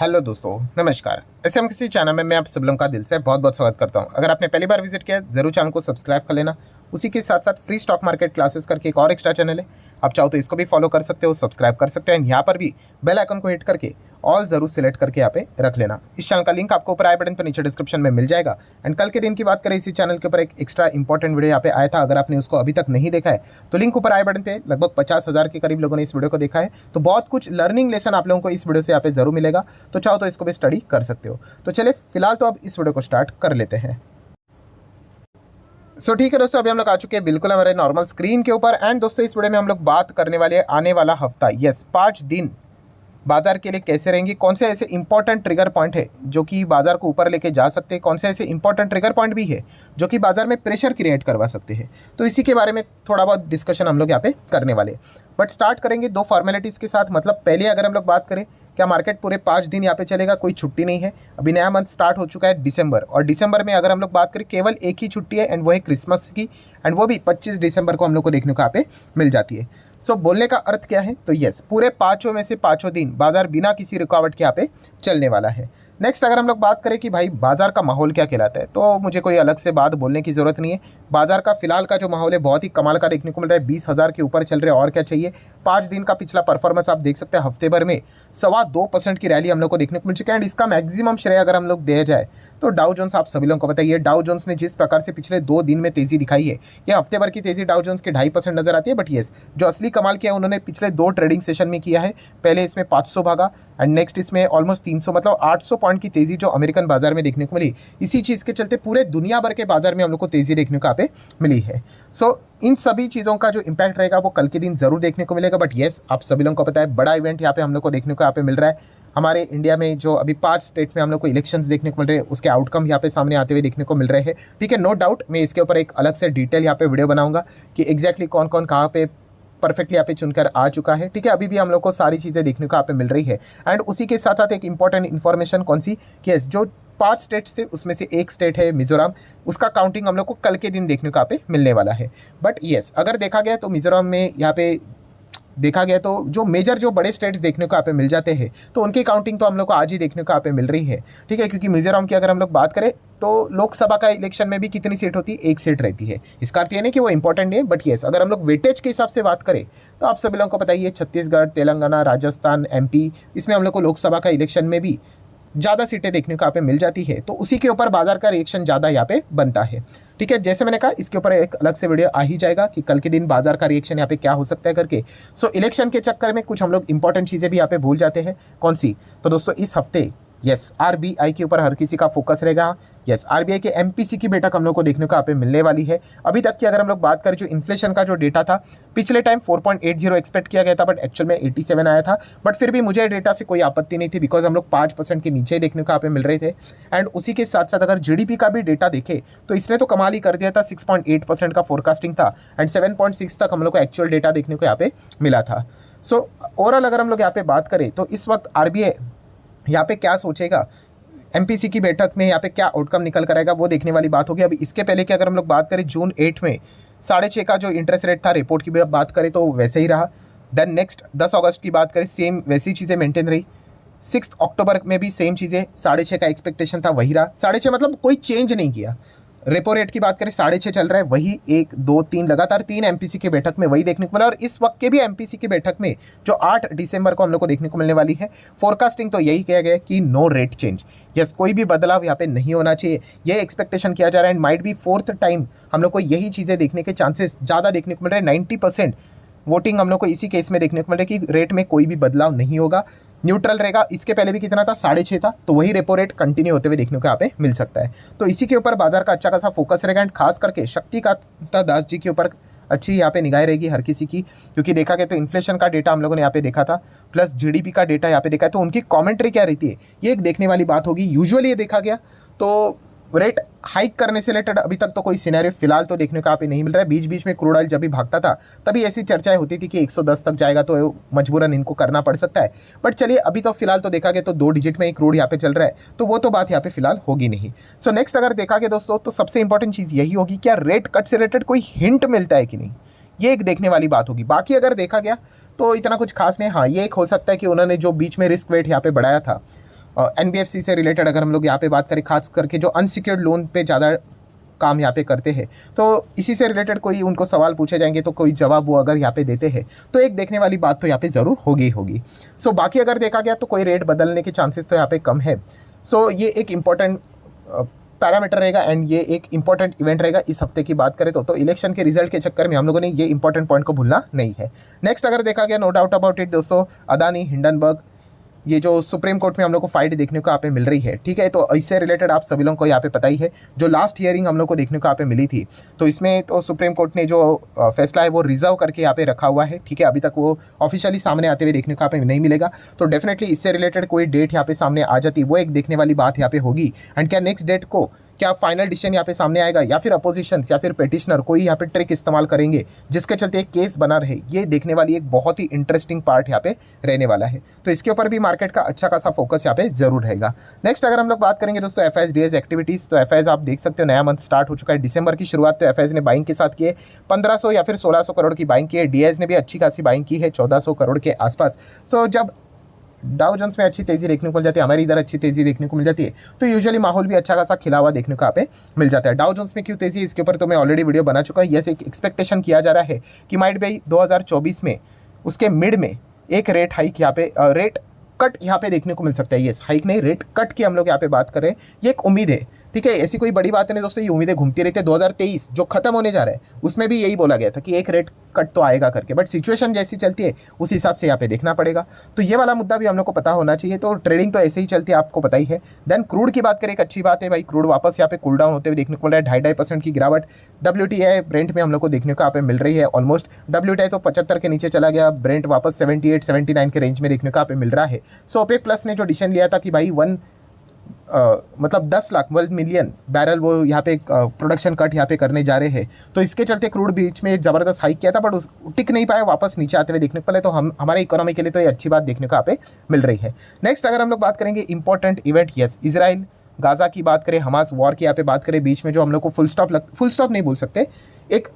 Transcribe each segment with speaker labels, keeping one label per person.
Speaker 1: Hello दोस्तों, नमस्कार। ऐसे हम किसी चैनल में मैं आप सब लोगों का दिल से बहुत बहुत स्वागत करता हूं। अगर आपने पहली बार विजिट किया है जरूर चैनल को सब्सक्राइब कर लेना। उसी के साथ साथ फ्री स्टॉक मार्केट क्लासेस करके एक और एक्स्ट्रा चैनल है, आप चाहो तो इसको भी फॉलो कर सकते हो, सब्सक्राइब कर सकते हो। एंड यहाँ पर भी बेल आइकन को हिट करके ऑल जरूर सिलेक्ट करके यहाँ पे रख लेना। इस चैनल का लिंक आपको ऊपर आई बटन पर नीचे डिस्क्रिप्शन में मिल जाएगा। एंड कल के दिन की बात करें, इसी चैनल के ऊपर एक एक्स्ट्रा इंपॉर्टेंट वीडियो यहाँ पे आया था। अगर आपने उसको अभी तक नहीं देखा है तो लिंक ऊपर आई बटन पे लगभग 50,000 के करीब लोगों ने इस वीडियो को देखा है। तो बहुत कुछ लर्निंग लेसन आप लोगों को इस वीडियो से यहाँ पे जरूर मिलेगा, तो चाहो तो इसको भी स्टडी कर सकते हो। तो चलिए फिलहाल तो अब इस वीडियो को स्टार्ट कर लेते हैं। ठीक है दोस्तों, अभी हम लोग आ चुके हैं बिल्कुल हमारे नॉर्मल स्क्रीन के ऊपर। एंड दोस्तों इस वीडियो में हम लोग बात करने वाले हैं आने वाला हफ्ता, यस 5 दिन बाजार के लिए कैसे रहेंगे, कौन से ऐसे इंपॉर्टेंट ट्रिगर पॉइंट है जो कि बाजार को ऊपर लेके जा सकते हैं, कौन से ऐसे इंपॉर्टेंट ट्रिगर पॉइंट भी है जो कि बाजार में प्रेशर क्रिएट करवा सकते हैं। तो इसी के बारे में थोड़ा बहुत डिस्कशन हम लोग यहाँ पे करने वाले। बट स्टार्ट करेंगे दो फॉर्मेलिटीज़ के साथ। मतलब पहले अगर हम लोग बात करें, क्या मार्केट पूरे 5 दिन यहाँ पे चलेगा, कोई छुट्टी नहीं है। अभी नया मंथ स्टार्ट हो चुका है दिसंबर, और दिसंबर में अगर हम लोग बात करें केवल एक ही छुट्टी है, एंड वो है क्रिसमस की, एंड वो भी 25 दिसंबर को हम लोग को देखने को यहाँ पे मिल जाती है। बोलने का अर्थ क्या है, तो यस पूरे 5 में से 5 दिन बाजार बिना किसी रुकावट के यहाँ पे चलने वाला है। नेक्स्ट अगर हम लोग बात करें कि भाई बाजार का माहौल क्या कहलाता है, तो मुझे कोई अलग से बात बोलने की ज़रूरत नहीं है। बाजार का फिलहाल का जो माहौल है बहुत ही कमाल का देखने को मिल रहा है, 20,000 के ऊपर चल रहे हैं, और क्या चाहिए। 5 दिन का पिछला परफॉर्मेंस आप देख सकते हैं, हफ्ते भर में 2.25% की रैली हम लोग को देखने को मिल चुकी है। एंड इसका मैक्सिमम श्रेय अगर हम लोग दिया जाए तो डाउ जोन्स, आप सभी लोगों को बताइए, डाउ जोन्स ने जिस प्रकार से पिछले 2 दिन में तेजी दिखाई है, ये हफ्ते भर की तेजी डाउ जोन्स के 2.5% नजर आती है। बट येस, जो असली कमाल किया है उन्होंने पिछले 2 ट्रेडिंग सेशन में किया है। पहले इसमें 500 भागा, एंड नेक्स्ट इसमें ऑलमोस्ट 300, मतलब 800 पॉइंट की तेजी जो अमेरिकन बाजार में देखने को मिली। इसी चीज़ के चलते पूरे दुनिया भर के बाजार में हम लोग को तेजी देखने को यहाँ पे मिली है। इन सभी चीज़ों का जो इम्पैक्ट रहेगा वो कल के दिन जरूर देखने को मिलेगा। बट येस, आप सभी लोगों को पता है बड़ा इवेंट यहाँ पे हम लोग को देखने को यहाँ पे मिल रहा है। हमारे इंडिया में जो अभी 5 स्टेट में हम लोग को इलेक्शंस देखने को मिल रहे हैं, उसके आउटकम यहाँ पे सामने आते हुए देखने को मिल रहे हैं। ठीक है, नो डाउट मैं इसके ऊपर एक अलग से डिटेल यहाँ पे वीडियो बनाऊंगा कि एग्जैक्टली कौन कौन कहाँ पे परफेक्टली यहाँ पे चुनकर आ चुका है। ठीक है, अभी भी हम लोग को सारी चीज़ें देखने को यहाँ पे मिल रही है। एंड उसी के साथ साथ एक इंपॉर्टेंट इन्फॉर्मेशन कौन सी, कि जो 5 स्टेट्स थे उसमें से एक स्टेट है मिजोरम, उसका काउंटिंग हम लोग को कल के दिन देखने को यहाँ पे मिलने वाला है। बट येस, अगर देखा गया तो मिजोरम में यहाँ पे देखा गया तो जो मेजर जो बड़े स्टेट्स देखने को यहाँ पे मिल जाते हैं, तो उनकी काउंटिंग तो हम लोग को आज ही देखने को यहाँ पे मिल रही है। ठीक है, क्योंकि मिजोरम की अगर हम लोग बात करें तो लोकसभा का इलेक्शन में भी कितनी सीट होती है, 1 सीट रहती है। इसका अर्थ ये नहीं कि वो इंपॉर्टेंट नहीं है, बट येस अगर हम लोग वेटेज के हिसाब से बात करें तो आप सभी लोगों को बताइए छत्तीसगढ़, तेलंगाना, राजस्थान, MP, इसमें हम लोग को लोकसभा का इलेक्शन में भी ज़्यादा सीटें देखने को यहाँ पे मिल जाती है। तो उसी के ऊपर बाजार का रिएक्शन ज़्यादा यहाँ पे बनता है। ठीक है, जैसे मैंने कहा इसके ऊपर एक अलग से वीडियो आ ही जाएगा कि कल के दिन बाजार का रिएक्शन यहाँ पे क्या हो सकता है करके। इलेक्शन के चक्कर में कुछ हम लोग इंपॉर्टेंट चीज़ें भी यहाँ पे भूल जाते हैं। कौन सी, तो दोस्तों इस हफ्ते यस RBI के ऊपर हर किसी का फोकस रहेगा। यस RBI के MPC की बैठक हम लोग को देखने को यहाँ पे मिलने वाली है। अभी तक की अगर हम लोग बात करें, जो इन्फ्लेशन का जो डेटा था पिछले टाइम 4.80 एक्सपेक्ट किया गया था, बट एक्चुअल में 87 आया था। बट फिर भी मुझे डेटा से कोई आपत्ति नहीं थी, बिकॉज हम लोग 5% के नीचे देखने को यहाँ पे मिल रहे थे। एंड उसी के साथ साथ अगर GDP का भी डेटा देखे तो इसने तो कमाल ही कर दिया था, 6.8% का फोरकास्टिंग था, एंड 7.6 तक हम लोग को एक्चुअल डेटा देखने को यहाँ पे मिला था। ओवरऑल अगर हम लोग यहाँ पे बात करें तो इस वक्त RBI यहाँ पे क्या सोचेगा, MPC की बैठक में यहाँ पे क्या आउटकम निकल कर आएगा, वो देखने वाली बात होगी। अभी इसके पहले कि अगर हम लोग बात करें जून 8 में 6.5 का जो इंटरेस्ट रेट था, रिपोर्ट की बात करें तो वैसे ही रहा। देन नेक्स्ट 10 अगस्त की बात करें, सेम वैसी चीज़ें मेंटेन रही। 6 अक्टूबर में भी सेम चीज़ें, 6.5 का एक्सपेक्टेशन था, वही रहा। 6.5 मतलब कोई चेंज नहीं किया। रेपो रेट की बात करें 6.5 चल रहा है, वही 1 2 3 लगातार 3 MPC की बैठक में वही देखने को मिला। और इस वक्त के भी MPC की बैठक में जो 8 दिसंबर को हम लोग को देखने को मिलने वाली है, फोरकास्टिंग तो यही किया गया कि नो रेट चेंज। यस, कोई भी बदलाव यहाँ पे नहीं होना चाहिए, ये एक्सपेक्टेशन किया जा रहा है। And might be 4th time हम लोग को यही चीज़ें देखने के चांसेस ज़्यादा देखने को मिल रहे हैं। 90% वोटिंग हम लोग को इसी केस में देखने को मिल रहा है कि रेट में कोई भी बदलाव नहीं होगा, न्यूट्रल रहेगा। इसके पहले भी कितना था, 6.5 था, तो वही रेपो कंटिन्यू होते हुए देखने को यहाँ पे मिल सकता है। तो इसी के ऊपर बाजार का अच्छा खासा फोकस रहेगा। एंड खास करके शक्तिकांता दास जी के ऊपर अच्छी यहाँ पे निगाह रहेगी हर किसी की, क्योंकि देखा गया तो इन्फ्लेशन का डेटा हम लोगों ने यहाँ पे देखा था, प्लस GDP का डेटा यहाँ पे देखा है, तो उनकी कमेंट्री क्या रहती है ये एक देखने वाली बात होगी। यूजुअली ये देखा गया तो रेट हाइक करने से रिलेटेड अभी तक तो कोई सिनेरियो फिलहाल तो देखने को यहाँ पे नहीं मिल रहा है। बीच बीच में क्रूड ऑयल जब भी भागता था तभी ऐसी चर्चाएं होती थी कि 110 तक जाएगा तो मजबूरन इनको करना पड़ सकता है। बट चलिए, अभी तो फिलहाल तो देखा गया तो 2 डिजिट में ही क्रूड यहाँ पे चल रहा है, तो वो तो बात यहाँ पे फिलहाल होगी नहीं। नेक्स्ट अगर देखा गया दोस्तों, तो सबसे इंपॉर्टेंट चीज़ यही होगी क्या रेट कट से रिलेटेड कोई हिंट मिलता है कि नहीं, ये एक देखने वाली बात होगी। बाकी अगर देखा गया तो इतना कुछ खास नहीं। हाँ, ये एक हो सकता है कि उन्होंने जो बीच में रिस्क वेट यहाँ पे बढ़ाया था एनबीएफसी से रिलेटेड अगर हम लोग यहाँ पे बात करें, खास करके जो अनसिक्योर्ड लोन पे ज़्यादा काम यहाँ पे करते हैं, तो इसी से रिलेटेड कोई उनको सवाल पूछे जाएंगे तो कोई जवाब वो अगर यहाँ पे देते हैं तो एक देखने वाली बात तो यहाँ पे ज़रूर होगी। सो बाकी अगर देखा गया तो कोई रेट बदलने के चांसेस तो यहाँ पे कम है। सो ये एक इम्पॉर्टेंट पैरामीटर रहेगा एंड ये एक इंपॉर्टेंट इवेंट रहेगा इस हफ्ते की बात करें तो इलेक्शन के रिजल्ट के चक्कर में हम लोगों ने ये इंपॉर्टेंट पॉइंट को भूलना नहीं है। नेक्स्ट अगर देखा गया, नो डाउट अबाउट इट दोस्तों, अदानी हिंडनबर्ग, ये जो सुप्रीम कोर्ट में हम लोग को फाइट देखने को यहाँ पे मिल रही है, ठीक है। तो इससे रिलेटेड आप सभी लोगों को यहाँ पे पता ही है, जो लास्ट हियरिंग हम लोग को देखने को यहाँ पे मिली थी, तो इसमें तो सुप्रीम कोर्ट ने जो फैसला है वो रिजर्व करके यहाँ पे रखा हुआ है, ठीक है। अभी तक वो ऑफिशियली सामने आते हुए देखने को यहाँ पे नहीं मिलेगा। तो डेफिनेटली इससे रिलेटेड कोई डेट यहाँ पे सामने आ जाती, वो एक देखने वाली बात यहाँ पे होगी। एंड क्या नेक्स्ट डेट को क्या फाइनल डिसीजन यहाँ पे सामने आएगा या फिर अपोजिशंस या फिर पिटिशनर कोई यहाँ पे ट्रिक इस्तेमाल करेंगे जिसके चलते एक केस बना रहे, ये देखने वाली एक बहुत ही इंटरेस्टिंग पार्ट यहाँ पे रहने वाला है। तो इसके ऊपर भी मार्केट का अच्छा खासा फोकस यहाँ पे जरूर रहेगा। नेक्स्ट अगर हम लोग बात करेंगे दोस्तों FIS एक्टिविटीज़, तो FIS आप देख सकते हो नया मंथ स्टार्ट हो चुका है। दिसंबर की शुरुआत तो FIS ने बाइंग के साथ किए, 1500 या फिर 1600 करोड़ की बाइंग की है। DIS ने भी अच्छी खासी बाइंग की है 1400 करोड़ के आसपास। सो जब डाउ जोन्स में अच्छी तेज़ी देखने को मिल जाती है, हमारी इधर अच्छी तेज़ी देखने को मिल जाती है, तो यूजुअली माहौल भी अच्छा खासा खिला हुआ देखने को यहाँ पे मिल जाता है। डाउ जोन्स में क्यों तेज़ी, इसके ऊपर तो मैं ऑलरेडी वीडियो बना चुका हूँ। यस, एक एक्सपेक्टेशन किया जा रहा है कि माइट भाई 2024 में उसके मिड में एक रेट हाइक यहाँ पे रेट कट यहाँ पे देखने को मिल सकता है। यस, हाइक नहीं, रेट कट की हम लोग यहाँ पे बात कर रहे हैं, ये एक उम्मीद है, ठीक है। ऐसी कोई बड़ी बात नहीं दोस्तों, ये उम्मीदें घूमती रहती है। 2023 जो खत्म होने जा रहा है उसमें भी यही बोला गया था कि एक रेट कट तो आएगा करके, बट सिचुएशन जैसी चलती है उस हिसाब से यहाँ पे देखना पड़ेगा। तो ये वाला मुद्दा भी हम लोग को पता होना चाहिए। तो ट्रेडिंग तो ऐसे ही चलती है, आपको पता ही है। देन क्रूड की बात करें, एक अच्छी बात है भाई, क्रूड वापस यहाँ पे कूल डाउन होते हुए देखने को मिल रहा है। 2.5% की गिरावट WTI ब्रेंट में हम लोग को देखने को यहाँ पे मिल रही है। ऑलमोस्ट WTI तो 75 के नीचे चला गया, ब्रेंट वापस 78-79 के रेंज में देखने को यहाँ पे मिल रहा है। सो OPEC प्लस ने जो डिसीजन लिया था कि भाई मतलब 10 लाख 1 मिलियन बैरल वो यहाँ पे प्रोडक्शन कट यहाँ पे करने जा रहे हैं, तो इसके चलते क्रूड बीच में एक ज़बरदस्त हाइक किया था, बट उस टिक नहीं पाया, वापस नीचे आते हुए देखने को मिले। तो हमारे इकोनॉमी के लिए तो ये अच्छी बात देखने को यहाँ पे मिल रही है। नेक्स्ट अगर हम लोग बात करेंगे important event, yes, Israel Gaza की बात करें, हमास वॉर की यहाँ पे बात करें, बीच में जो हम लोग को फुल स्टॉप नहीं बोल सकते, एक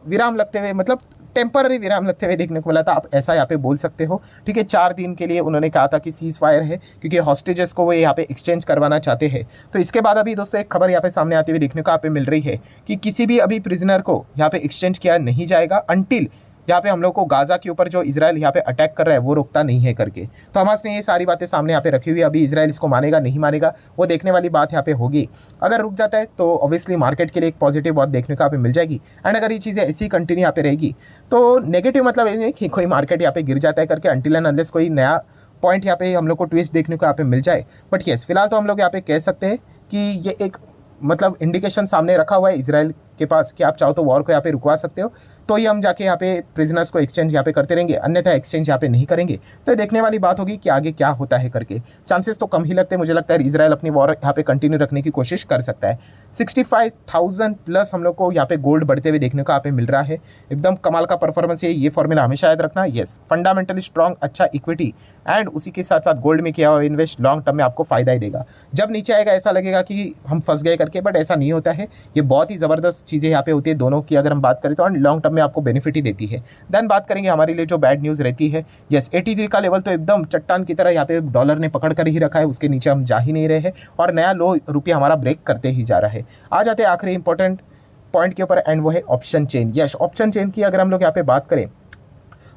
Speaker 1: विराम लगते हुए, मतलब टेम्पररी विराम लगते हुए देखने को मिला था, आप ऐसा यहाँ पे बोल सकते हो, ठीक है। 4 दिन के लिए उन्होंने कहा था कि सीज फायर है, क्योंकि हॉस्टेजेस को वो यहाँ पे एक्सचेंज करवाना चाहते हैं। तो इसके बाद अभी दोस्तों एक खबर यहाँ पे सामने आती हुई देखने को यहाँ पे मिल रही है कि किसी भी अभी प्रिजनर को यहाँ पे एक्सचेंज किया नहीं जाएगा अनटिल यहाँ पे हम लोग को गाज़ा के ऊपर जो इजराइल यहाँ पे अटैक कर रहा है वो रोकता नहीं है करके। तो हमास ने ये सारी बातें सामने यहाँ पे रखी हुई है। अभी इजराइल इसको मानेगा नहीं मानेगा वो देखने वाली बात यहाँ पे होगी। अगर रुक जाता है तो ऑब्वियसली मार्केट के लिए एक पॉजिटिव बात देखने को यहाँ पे मिल जाएगी। एंड अगर ये चीज़ें ऐसी कंटिन्यू यहाँ पे रहेगी तो नेगेटिव मतलब ये नहीं कि कोई मार्केट यहाँ पे गिर जाता है करके, अनटिल एंड अनलेस कोई नया पॉइंट यहाँ पे हम लोग को ट्विस्ट देखने को यहाँ पे मिल जाए। बट येस, फिलहाल तो हम लोग यहाँ पे कह सकते हैं कि ये एक मतलब इंडिकेशन सामने रखा हुआ है इजराइल के पास कि आप चाहो तो वॉर को यहाँ पे रुकवा सकते हो, तो ये हम जाके यहाँ पे प्रिजनर्स को एक्सचेंज यहाँ पे करते रहेंगे, अन्यथा एक्सचेंज यहाँ पे नहीं करेंगे। तो ये देखने वाली बात होगी कि आगे क्या होता है करके। चांसेस तो कम ही लगते हैं, मुझे लगता है इजराइल अपनी वॉर यहाँ पे कंटिन्यू रखने की कोशिश कर सकता है। 65,000 प्लस हम लोग को यहाँ पे गोल्ड बढ़ते हुए देखने को यहाँ पे मिल रहा है। एकदम कमाल का परफॉर्मेंस है, ये फॉर्मूला हमेशा याद रखना। येस, फंडामेंटली स्ट्रॉन्ग अच्छा इक्विटी एंड उसी के साथ साथ गोल्ड में किया हुआ इन्वेस्ट लॉन्ग टर्म में आपको फायदा ही देगा। जब नीचे आएगा ऐसा लगेगा कि हम फंस गए करके, बट ऐसा नहीं होता है। ये बहुत ही ज़बरदस्त चीज़ें यहाँ पे होती है दोनों की अगर हम बात करें तो, लॉन्ग टर्म में आपको बेनिफिट ही देती है। देन बात करेंगे हमारे लिए जो बैड न्यूज़ रहती है, यस, 83 का लेवल तो एकदम चट्टान की तरह यहाँ पे डॉलर ने पकड़ कर ही रखा है, उसके नीचे हम जा ही नहीं रहे हैं और नया लो रुपया हमारा ब्रेक करते ही जा रहा है। आ जाते हैं आखिरी इंपॉर्टेंट पॉइंट के ऊपर एंड वो है option chain. Yes, option chain की अगर हम लोग यहाँ पे बात करें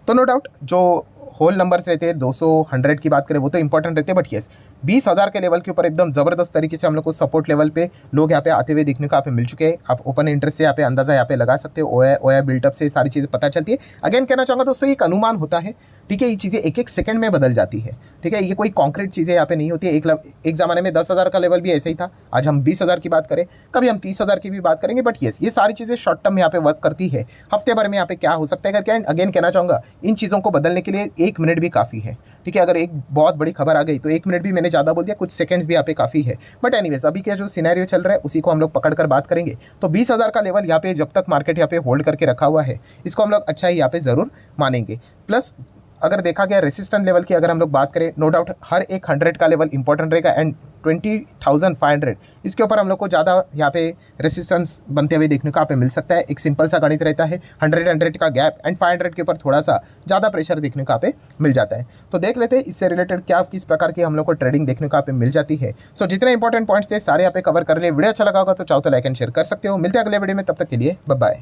Speaker 1: तो नो डाउट जो होल नंबर्स रहते हैं 200 100 की बात करें वो तो इंपॉर्टेंट रहते हैं, बट येस 20,000 के लेवल के ऊपर एकदम ज़बरदस्त तरीके से हम लोग को सपोर्ट लेवल पे लोग यहाँ पे आते हुए देखने को यहाँ पे मिल चुके हैं। आप ओपन इंटरेस्ट से यहाँ पे अंदाज़ा यहाँ पे लगा सकते हो, ओया बिल्टअप से सारी चीज़ें पता चलती है। अगेन कहना चाहूँगा दोस्तों, ये एक अनुमान होता है, ठीक है। ये चीज़ें एक एक सेकंड में बदल जाती है, ठीक है। ये कोई कॉन्क्रीट चीज़ें यहाँ पे नहीं होती है। एक ज़माने में 10,000 का लेवल भी ऐसे ही था, आज हम 20,000 की बात करें, कभी हम 30,000 की भी बात करेंगे, बट येस ये सारी चीज़ें शॉर्ट टर्म में यहाँ पे वर्क करती है। हफ्ते भर में यहाँ पे क्या हो सकता है करके, एंड अगेन कहना चाहूँगा इन चीज़ों को बदलने के लिए 1 मिनट भी काफ़ी है, ठीक है। अगर एक बहुत बड़ी खबर आ गई तो 1 मिनट भी मैंने ज़्यादा बोल दिया, कुछ सेकंड्स भी यहाँ पे काफ़ी है। बट एनीवेज अभी का जो सिनेरियो चल रहा है उसी को हम लोग पकड़ कर बात करेंगे। तो 20,000 का लेवल यहाँ पे जब तक मार्केट यहाँ पे होल्ड करके रखा हुआ है, इसको हम लोग अच्छा ही यहाँ पे ज़रूर मानेंगे। प्लस अगर देखा गया रेसिस्टेंस लेवल की अगर हम लोग बात करें, नो डाउट हर एक 100 का लेवल इंपॉर्टेंट रहेगा एंड 20,500 इसके ऊपर हम लोग को ज़्यादा यहाँ पे रेसिस्टेंस बनते हुए देखने को यहाँ पे मिल सकता है। एक सिंपल सा गणित रहता है, 100 का गैप एंड 500 के ऊपर थोड़ा सा ज़्यादा प्रेशर देखने को यहाँ पे मिल जाता है। तो देख लेते हैं इससे रिलेटेड क्या किस प्रकार की हम लोग को ट्रेडिंग देखने को यहाँ पे मिल जाती है। सो जितने इंपॉर्टेंट पॉइंट्स थे सारे यहाँ पे कवर कर लिए। वीडियो अच्छा लगा होगा तो चाहो तो लाइक एंड शेयर कर सकते हो। मिलते हैं अगले वीडियो में, तब तक के लिए बाय बाय।